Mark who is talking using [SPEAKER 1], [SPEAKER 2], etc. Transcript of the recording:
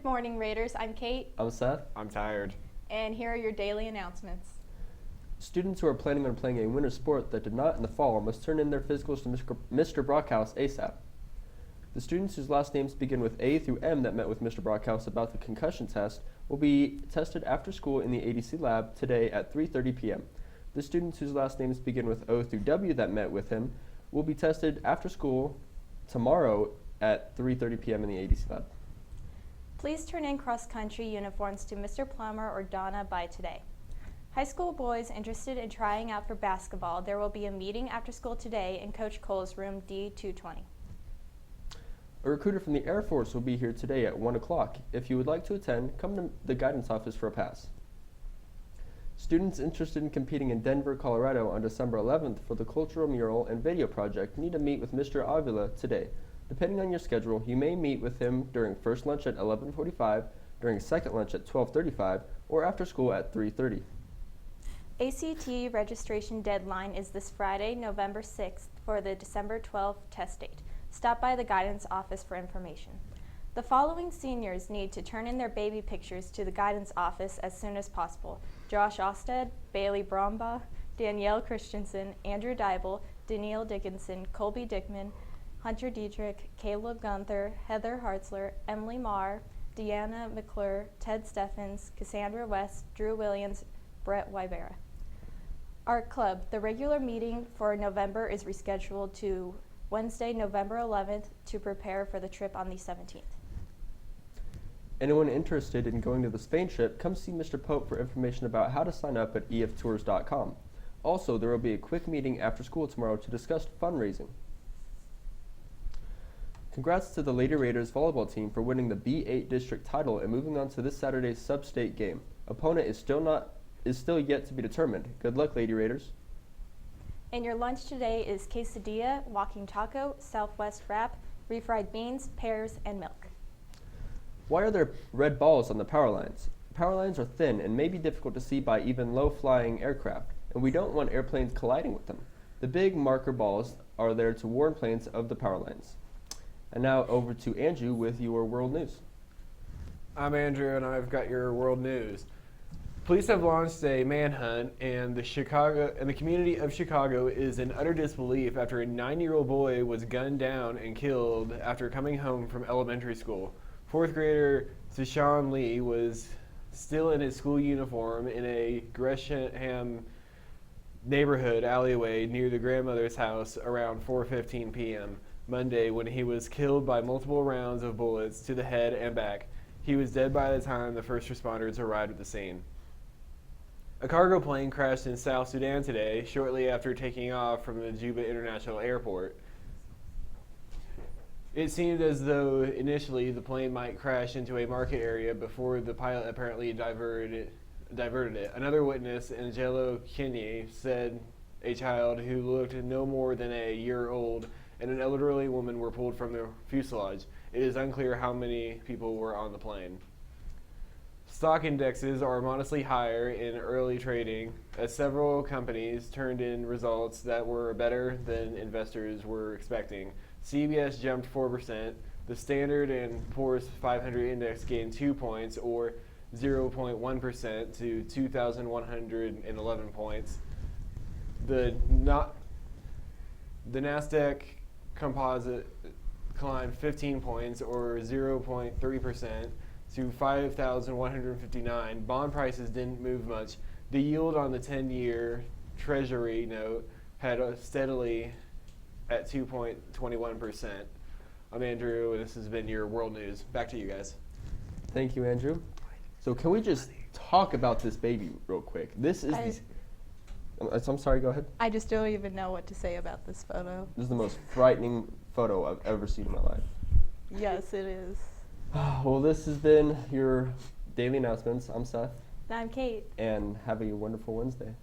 [SPEAKER 1] Good morning, Raiders. I'm Kate.
[SPEAKER 2] I'm Seth.
[SPEAKER 3] I'm tired.
[SPEAKER 1] And here are your daily announcements.
[SPEAKER 2] Students who are planning on playing a winter sport that did not in the fall must turn in their physicals to Mr. Brockhouse ASAP. The students whose last names begin with A through M that met with Mr. Brockhouse about the concussion test will be tested after school in the ADC lab today at 3:30 p.m. The students whose last names begin with O through W that met with him will be tested after school tomorrow at 3:30 p.m. in the ADC lab.
[SPEAKER 1] Please turn in cross-country uniforms to Mr. Plummer or Donna by today. High school boys interested in trying out for basketball, there will be a meeting after school today in Coach Cole's room D220.
[SPEAKER 2] A recruiter from the Air Force will be here today at 1 o'clock. If you would like to attend, come to the guidance office for a pass. Students interested in competing in Denver, Colorado on December 11th for the Cultural Mural and Video Project need to meet with Mr. Avila today. Depending on your schedule, you may meet with him during first lunch at 11:45, during second lunch at 12:35, or after school at 3:30.
[SPEAKER 1] ACT registration deadline is this Friday, November 6th for the December 12th test date. Stop by the guidance office for information. The following seniors need to turn in their baby pictures to the guidance office as soon as possible. Josh Osted, Bailey Brombaugh, Danielle Christensen, Andrew Dybel, Danielle Dickinson, Colby Dickman, Hunter Dietrich, Caleb Gunther, Heather Hartzler, Emily Marr, Deanna McClure, Ted Steffens, Cassandra West, Drew Williams, Brett Wybera. Art Club, the regular meeting for November is rescheduled to Wednesday, November 11th to prepare for the trip on the 17th.
[SPEAKER 2] Anyone interested in going to the Spain trip, come see Mr. Pope for information about how to sign up at eftours.com. Also, there will be a quick meeting after school tomorrow to discuss fundraising. Congrats to the Lady Raiders volleyball team for winning the B8 district title and moving on to this Saturday's sub-state game. Opponent is still yet to be determined. Good luck, Lady Raiders.
[SPEAKER 1] And your lunch today is quesadilla, walking taco, Southwest wrap, refried beans, pears, and milk.
[SPEAKER 2] Why are there red balls on the power lines? Power lines are thin and may be difficult to see by even low-flying aircraft, and we don't want airplanes colliding with them. The big marker balls are there to warn planes of the power lines. And now over to Andrew with your world news.
[SPEAKER 3] I'm Andrew, and I've got your world news. Police have launched a manhunt, and the community of Chicago is in utter disbelief after a 9-year-old boy was gunned down and killed after coming home from elementary school. Fourth grader Sashawn Lee was still in his school uniform in a Gresham neighborhood alleyway near the grandmother's house around 4:15 p.m. Monday when he was killed by multiple rounds of bullets to the head and back. He was dead by the time the first responders arrived at the scene. A cargo plane crashed in South Sudan today, shortly after taking off from the Juba International Airport. It seemed as though initially the plane might crash into a market area before the pilot apparently diverted it. Another witness, Angelo Kinney, said a child who looked no more than a year old and an elderly woman were pulled from the fuselage. It is unclear how many people were on the plane. Stock indexes are modestly higher in early trading as several companies turned in results that were better than investors were expecting. CBS jumped 4%. The Standard & Poor's 500 index gained 2 points, or 0.1% to 2,111 points. The Nasdaq Composite climbed 15 points, or 0.3%, to 5,159. Bond prices didn't move much. The yield on the 10-year Treasury note had steadily at 2.21%. I'm Andrew, and this has been your world news. Back to you guys.
[SPEAKER 2] Thank you, Andrew. So can we just talk about this baby real quick? This is I'm sorry, go ahead.
[SPEAKER 1] I just don't even know what to say about this photo.
[SPEAKER 2] This is the most frightening photo I've ever seen in my life.
[SPEAKER 1] Yes, it is.
[SPEAKER 2] Well, this has been your daily announcements. I'm Seth.
[SPEAKER 1] And I'm Kate.
[SPEAKER 2] And have a wonderful Wednesday.